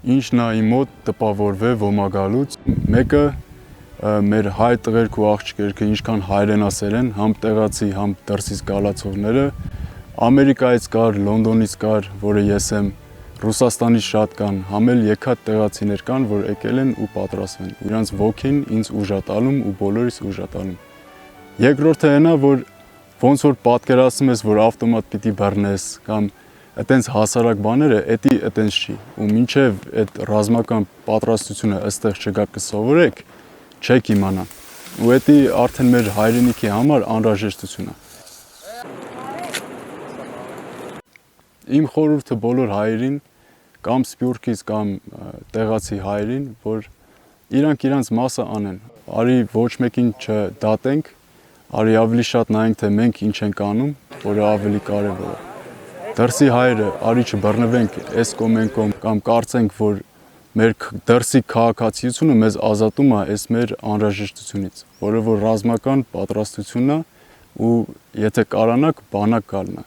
ինչ նա իմ մոտ տպավորվե ոմագալուց, մեկը մեր հայ տղերք ու աղջիկերքը ինչքան հայրենասեր են, համ տեղացի, համ դրսից գալացողները, Ամերիկայից կար, Լոնդոնից կար, որը ես եմ, Ռուսաստանից շատ կան, համ էլ եկած տեղացիներ կան, որ եկել են ու պատրաստվում են, ու իրանց ոգին ինձ ուժատալում ու բոլորիս ուժատալում։ Երկրորդը հենա, որ ոնց որ պատկերացնում ես, որ ավտոմատ պիտի բռնես կամ այտենց հասարակ բաները, էդի այտենց չի, ու մինչև այդ ռազմական պատրաստությունը ըստեղ չգա կսովորեք, չեք իմանա, ու էդի արդեն մեր հայրենիքի համար անհրաժեշտություն է։ Իմ խորհուրդը բոլոր հայերին, կամ Սփյուռքից կամ տեղացի հայերին, որ իրանք իրանց մասը անեն, արի ոչ մեկին չդատենք, արի ավելի շատ նայենք, թե մենք ինչ ենք անում, որը ավելի կարևոր է։ Դրսի հայերը արի չբռնվենք այս կողմ այն կողմ կամ կարծենք, որ մեր դրսի քաղաքացիությունը մեզ ազատում է այս մեր անհրաժեշտությունից, որը որ ռազմական պատրաստությունն է ու եթե կարանաք բանակ գալն է։